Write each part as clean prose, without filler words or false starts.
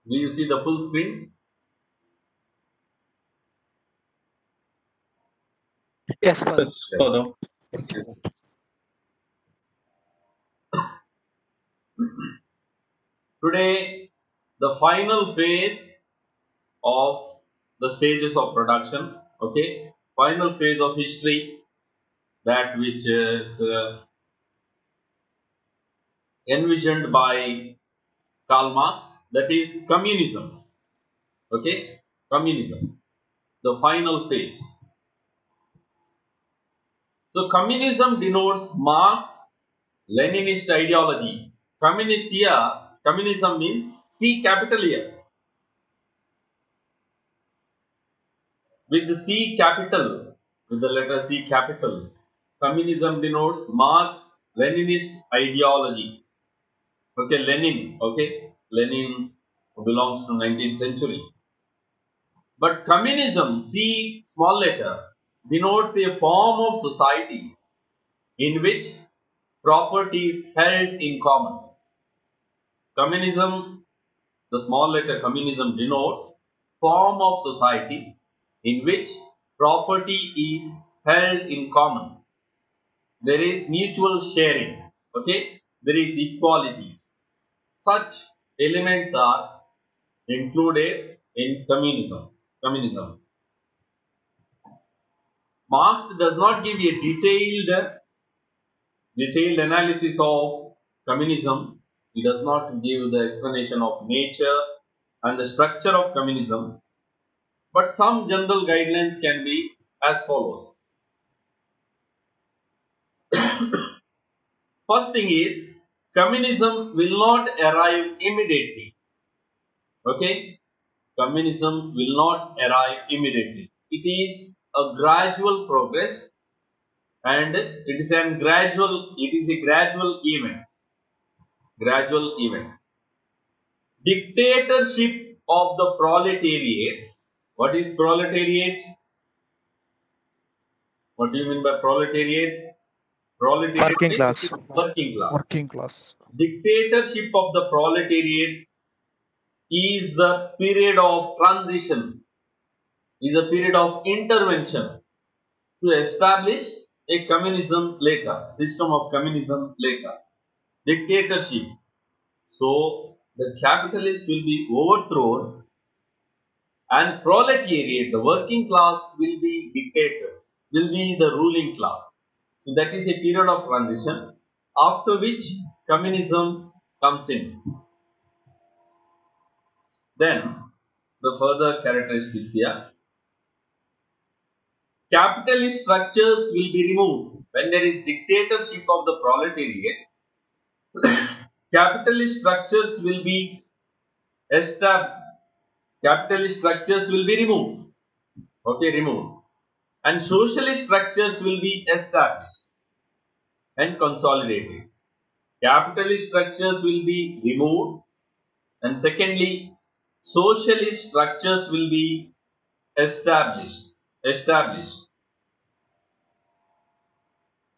Do you see the full screen? Yes, Father. Yes, Yes. Father. Okay. Today, the final phase of the stages of production. Okay, final phase of history, that which is envisioned by Karl Marx, that is communism. Okay, communism, the final phase. So, communism denotes Marx Leninist ideology. Communist here, communism means C capital here. With the C capital, with the letter C capital, communism denotes Marx Leninist ideology. Okay, Lenin. Okay, Lenin belongs to 19th century. But communism, C small letter, denotes a form of society in which property is held in common. Communism, the small letter communism denotes form of society in which property is held in common. There is mutual sharing. Okay, there is equality. Such elements are included in communism. Communism. Marx does not give a detailed analysis of communism. He does not give the explanation of nature and the structure of communism, but some general guidelines can be as follows. First thing is, communism will not arrive immediately. Okay, communism will not arrive immediately. It is a gradual progress, and it is a gradual event. Gradual event. Dictatorship of the proletariat. What is proletariat? What do you mean by proletariat? Proletariat Working means class. working class. Working class. Dictatorship of the proletariat is the period of transition, is a period of intervention to establish a communism later, system of communism later. Dictatorship. So the capitalists will be overthrown and proletariat, the working class, will be dictators, will be the ruling class. So that is a period of transition after which communism comes in. Then the further characteristics here. Capitalist structures will be removed when there is dictatorship of the proletariat. Capitalist structures will be established. Capitalist structures will be removed. Okay, removed. And socialist structures will be established and consolidated. Capitalist structures will be removed, and secondly, socialist structures will be established. Established.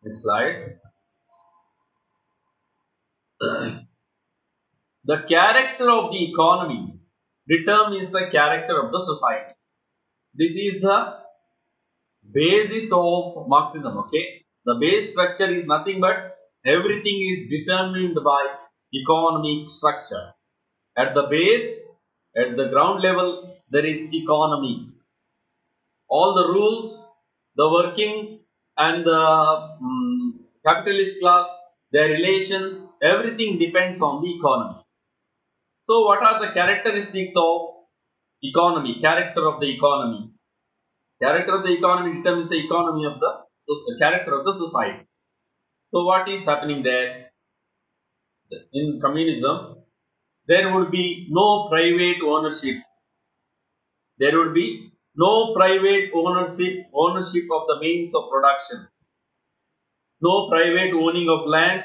Next slide. The character of the economy determines the character of the society. This is the basis of Marxism. Okay, the base structure is nothing but everything is determined by economic structure. At the base, at the ground level, there is economy. All the rules, the working and the capitalist class, their relations, everything depends on the economy. So, what are the characteristics of economy? Character of the economy. Character of the economy determines the economy of the character of the society. So, what is happening there in communism? There would be no private ownership. There would be no private ownership of the means of production. No private owning of land,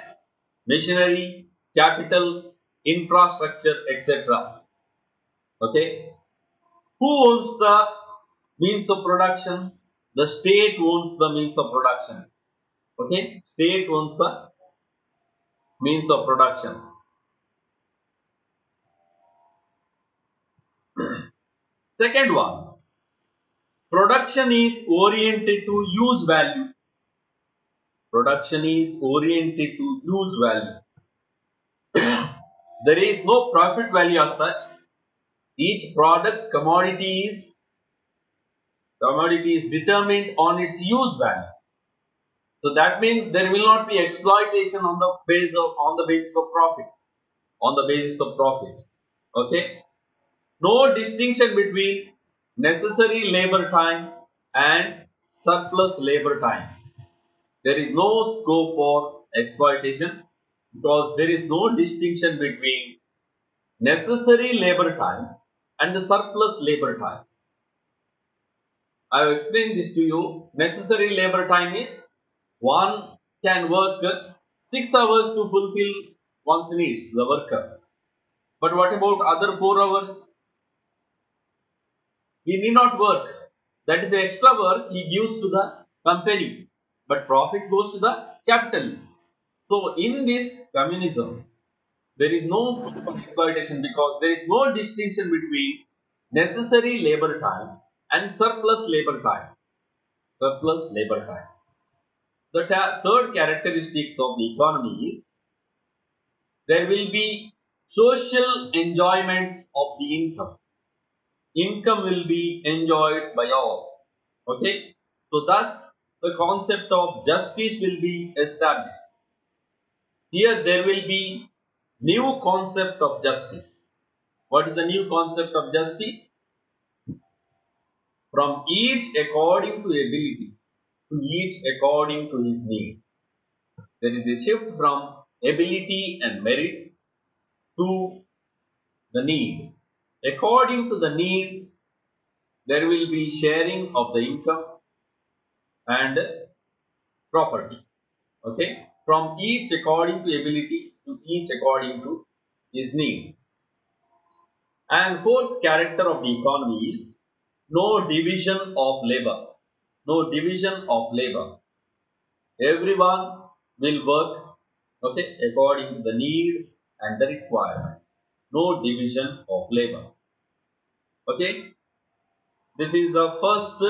machinery, capital, infrastructure, etc. Okay. Who owns the means of production? The state owns the means of production. Okay, state owns the means of production. Second one, production is oriented to use value. Production is oriented to use value. There is no profit value as such. Each product commodity is determined on its use value. So that means there will not be exploitation on the basis of profit. On the basis of profit. Okay. No distinction between necessary labor time and surplus labor time. There is no scope for exploitation because there is no distinction between necessary labor time and the surplus labor time. I have explained this to you. Necessary labor time is one can work 6 hours to fulfill one's needs, the worker. But what about other 4 hours? He need not work. That is extra work he gives to the company. But profit goes to the capitalist. So in this communism, there is no scope of exploitation because there is no distinction between necessary labor time and surplus labor time. Surplus labor time. The third characteristics of the economy is there will be social enjoyment of the income. Income will be enjoyed by all. Okay. So thus the concept of justice will be established. Here there will be new concept of justice. What is the new concept of justice? From each according to ability, to each according to his need. There is a shift from ability and merit to the need. According to the need, there will be sharing of the income and property. Okay, from each according to ability to each according to his need. And fourth character of the economy is no division of labor. No division of labor. Everyone will work, okay, according to the need and the requirement. No division of labor. Okay, this is the first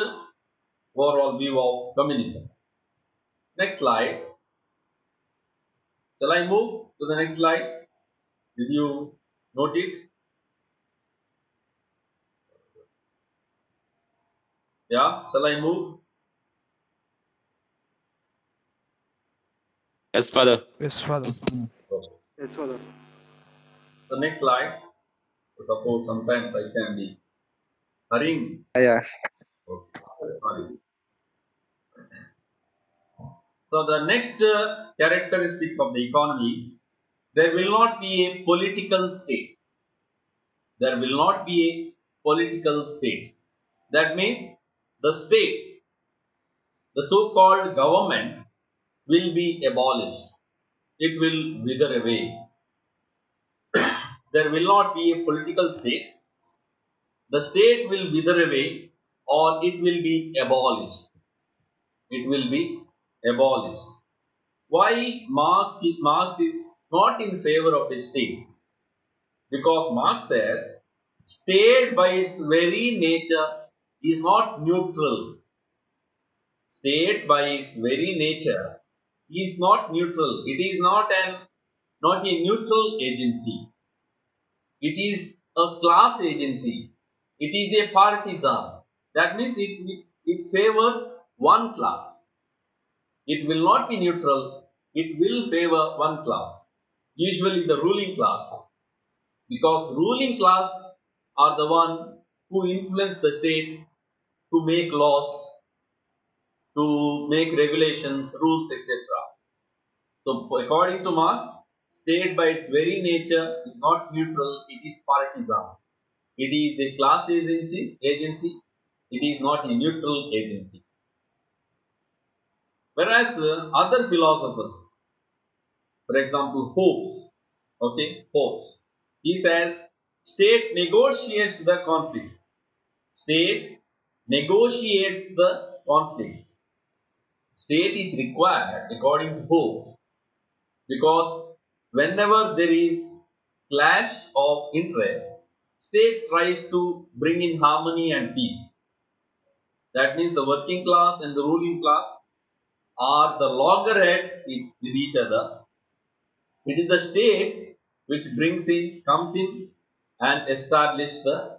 overall view of communism. Next slide. Shall I move to the next slide? Did you note it? Yeah, shall I move? Yes, Father. Yes, Father. Okay. Yes, Father. The next slide. Suppose sometimes I can be hurrying. Yeah. Okay. Sorry. So the next characteristic of the economy is there will not be a political state. There will not be a political state. That means the state, the so-called government, will be abolished. It will wither away. There will not be a political state. The state will wither away or it will be abolished. It will be abolished. Why Marx is not in favor of a state? Because Marx says state by its very nature is not neutral. State by its very nature is not neutral. It is not a neutral agency. It is a class agency. It is a partisan. That means it favors one class. It will not be neutral. It will favor one class. Usually the ruling class. Because ruling class are the one who influence the state to make laws, to make regulations, rules, etc. So according to Marx, state by its very nature is not neutral, it is partisan. It is a class agency, it is not a neutral agency. Whereas other philosophers, for example, Hobbes, he says state negotiates the conflicts. State negotiates the conflicts. State is required according to Hobbes because whenever there is clash of interest, state tries to bring in harmony and peace. That means the working class and the ruling class are the loggerheads with each other. It is the state which comes in and establishes the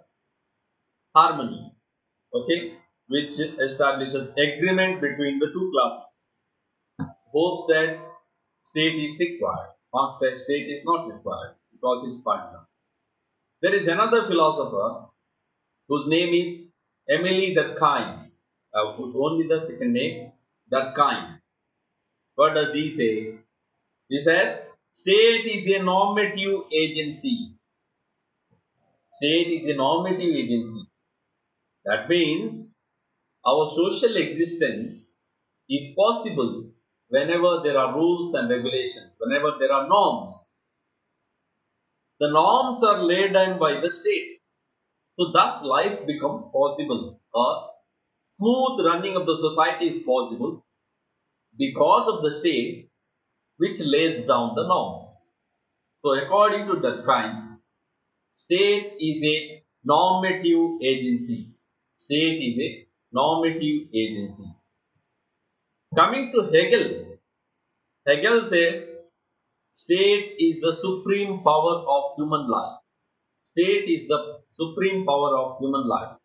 harmony, okay, which establishes agreement between the two classes. Hope said state is required. Marx said state is not required because it's partisan. There is another philosopher whose name is Emily Durkheim. I will put only the second name, Durkheim. What does he say? He says, state is a normative agency. State is a normative agency. That means our social existence is possible whenever there are rules and regulations, whenever there are norms. The norms are laid down by the state. So thus life becomes possible. Or smooth running of the society is possible because of the state which lays down the norms. So according to Durkheim, state is a normative agency. State is a normative agency. Coming to Hegel, Hegel says state is the supreme power of human life. State is the supreme power of human life.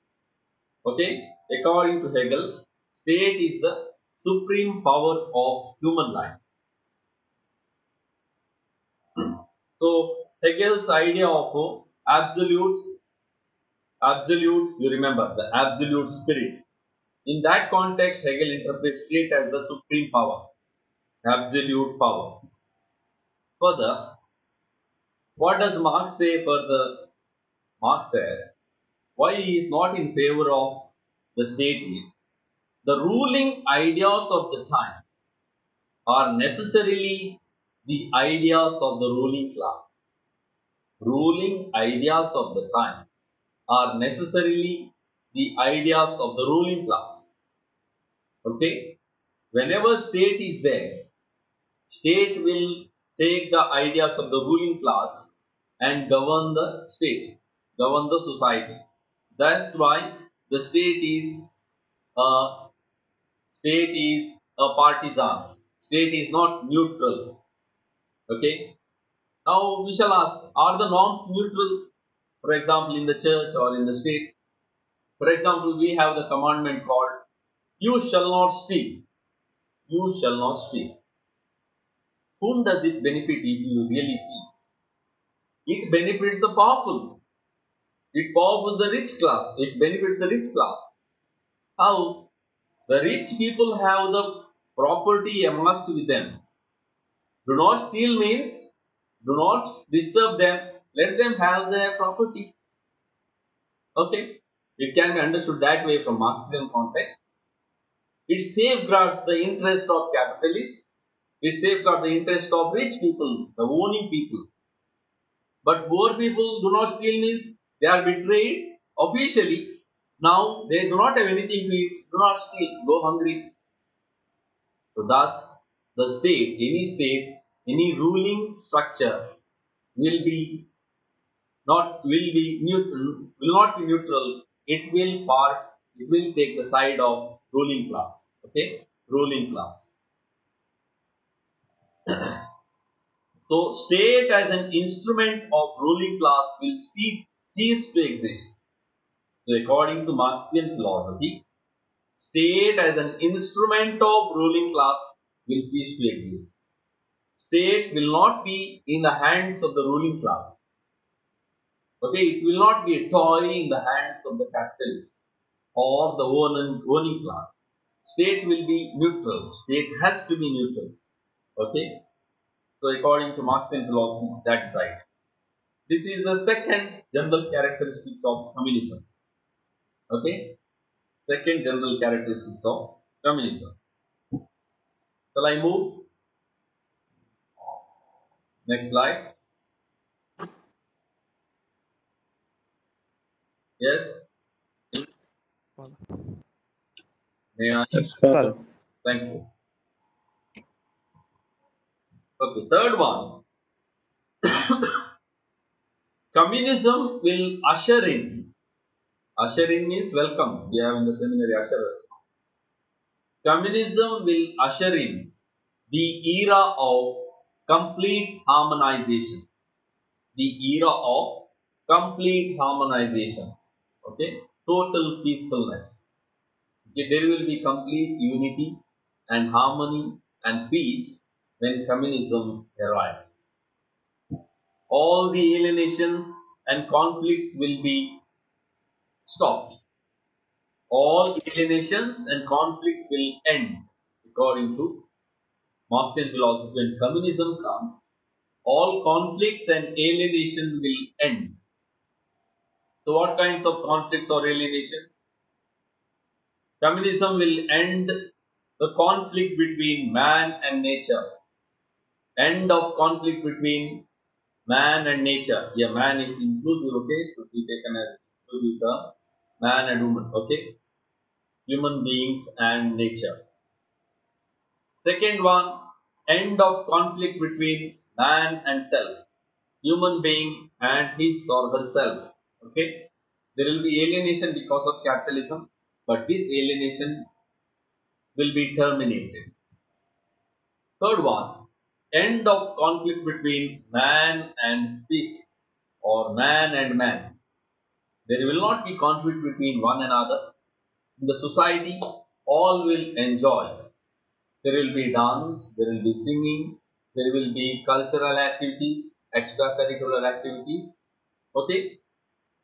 Okay, according to Hegel, state is the supreme power of human life. So Hegel's idea of absolute, you remember the absolute spirit. In that context, Hegel interprets state as the supreme power, absolute power. Further, what does Marx say further? Marx says why he is not in favor of the state is the ruling ideas of the time are necessarily the ideas of the ruling class. Ruling ideas of the time are necessarily the ideas of the ruling class. Okay? Whenever state is there, state will take the ideas of the ruling class and govern the state, govern the society. That's why the uh, state is a partisan. State is not neutral. Okay. Now we shall ask: are the norms neutral? For example, in the church or in the state. For example, we have the commandment called "You shall not steal." You shall not steal. Whom does it benefit if you really see? It benefits the powerful. It benefits the rich class. It benefits the rich class. How? The rich people have the property amassed with them. Do not steal means do not disturb them. Let them have their property. Okay? It can be understood that way from Marxism context. It safeguards the interest of capitalists. It safeguards the interest of rich people, the owning people. But poor people do not steal means they are betrayed officially. Now they do not have anything to eat. Do not steal. Go hungry. So thus the state, any ruling structure will be will not be neutral. It will take the side of ruling class. Okay, ruling class. So state as an instrument of ruling class will cease to exist. So according to Marxian philosophy, state as an instrument of ruling class will cease to exist. State will not be in the hands of the ruling class. Okay, it will not be a toy in the hands of the capitalist or the owning class. State will be neutral. State has to be neutral. Okay. So according to Marxian philosophy, that is right. This is the second general characteristics of communism. Okay. Second general characteristics of communism. Shall I move? Next slide. Yes. May I? Yes, Father. Thank you. Okay. Third one. Communism will usher in means welcome. We have in the seminary usherers. Communism will usher in the era of complete harmonization. The era of complete harmonization. Okay, total peacefulness. Okay, there will be complete unity and harmony and peace when communism arrives. All the alienations and conflicts will be stopped. All alienations and conflicts will end according to Marxian philosophy. When communism comes, all conflicts and alienation will end. So what kinds of conflicts or alienations? Communism will end the conflict between man and nature. End of conflict between man and nature. Yeah, man is inclusive, okay? Should be taken as inclusive term. Man and woman, okay? Human beings and nature. Second one, end of conflict between man and self. Human being and his or herself. Okay? There will be alienation because of capitalism, but this alienation will be terminated. Third one, end of conflict between man and species or man and man. There will not be conflict between one another. In the society, all will enjoy. There will be dance, there will be singing, there will be cultural activities, extracurricular activities. Okay?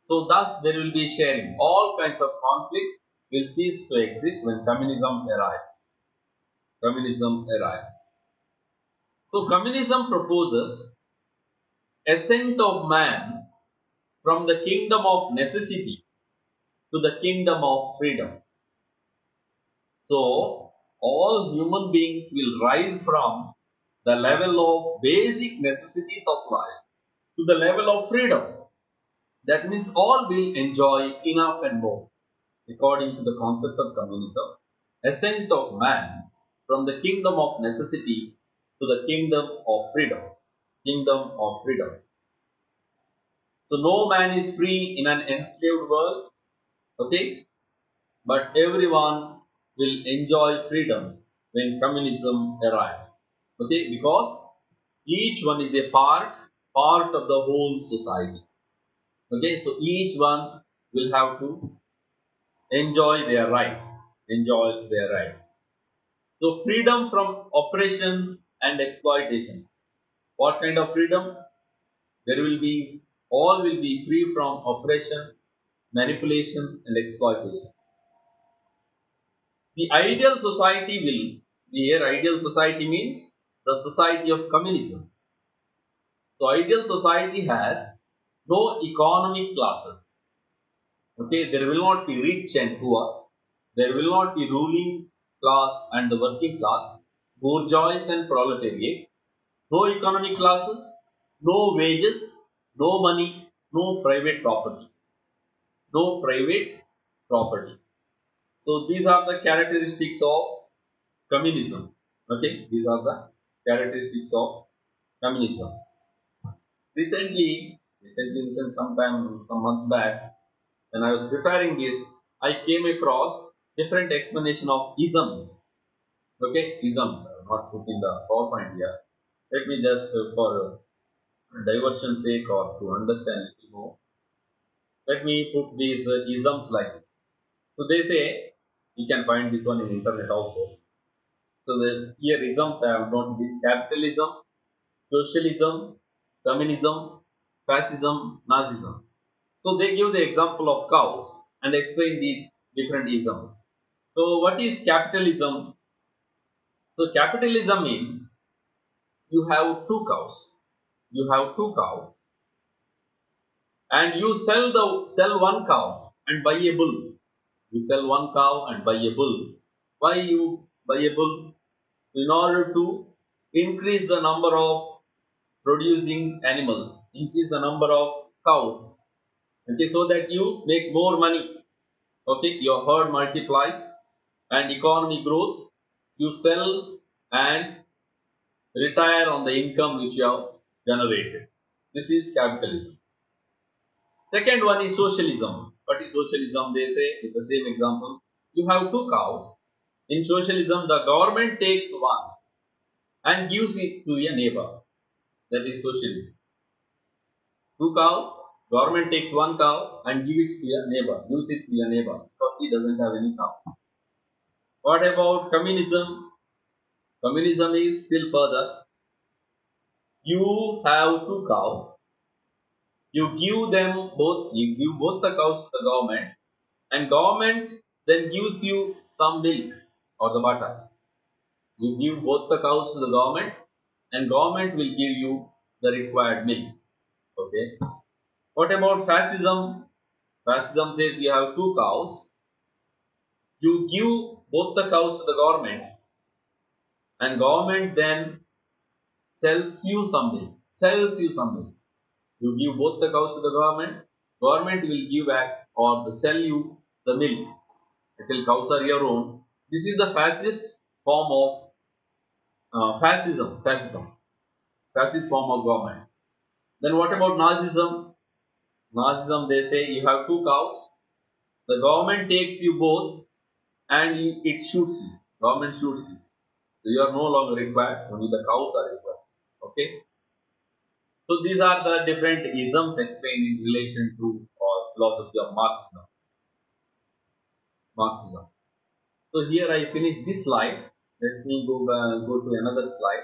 So thus there will be sharing. All kinds of conflicts will cease to exist when communism arrives. Communism arrives. So communism proposes ascent of man from the kingdom of necessity to the kingdom of freedom. So all human beings will rise from the level of basic necessities of life to the level of freedom. That means all will enjoy enough and more. According to the concept of communism, ascent of man from the kingdom of necessity to the kingdom of freedom. Kingdom of freedom. So no man is free in an enslaved world, okay? But everyone will enjoy freedom when communism arrives, okay? Because each one is a part of the whole society, okay? So each one will have to enjoy their rights, enjoy their rights. So freedom from oppression and exploitation. What kind of freedom? There will be, all will be free from oppression, manipulation and exploitation. The ideal society will, here ideal society means the society of communism. So ideal society has no economic classes. Okay, there will not be rich and poor. There will not be ruling class and the working class, bourgeois and proletariat. No economic classes, no wages, no money, no private property. No private property. So these are the characteristics of communism. Okay, these are the characteristics of communism. Recently since some months back, when I was preparing this, I came across different explanation of isms. Okay, isms. I have not put in the PowerPoint here. Let me just for diversion's sake or to understand a little more, let me put these isms like this. So they say, you can find this one in internet also. So the here isms I have noted is capitalism, socialism, communism, fascism, Nazism. So they give the example of cows and explain these different isms. So what is capitalism? So capitalism means you have two cows. You have two cows and you sell one cow and buy a bull. You sell one cow and buy a bull. Why you buy a bull? So in order to increase the number of producing animals, increase the number of cows, okay, so that you make more money, okay, your herd multiplies and economy grows, you sell and retire on the income which you have generated. This is capitalism. Second one is socialism. What is socialism? They say with the same example. You have two cows. In socialism, the government takes one and gives it to a neighbor. That is socialism. Two cows, government takes one cow and gives it to a neighbor, gives it to a neighbor because he doesn't have any cow. What about communism? Communism is still further. You have two cows. You give both the cows to the government, and government then gives you some milk or the butter. You give both the cows to the government, and government will give you the required milk. Okay. What about fascism? Fascism says you have two cows. You give both the cows to the government, and government then sells you something. Sells you something. You give both the cows to the government. Government will give back or sell you the milk. Actually, cows are your own. This is the fascist form of fascism. Fascist form of government. Then what about Nazism? Nazism, they say you have two cows. The government takes you both and it shoots you. Government shoots you. So you are no longer required. Only the cows are required. Okay. So these are the different isms explained in relation to philosophy of Marxism. Marxism. So here I finish this slide. Let me go to another slide.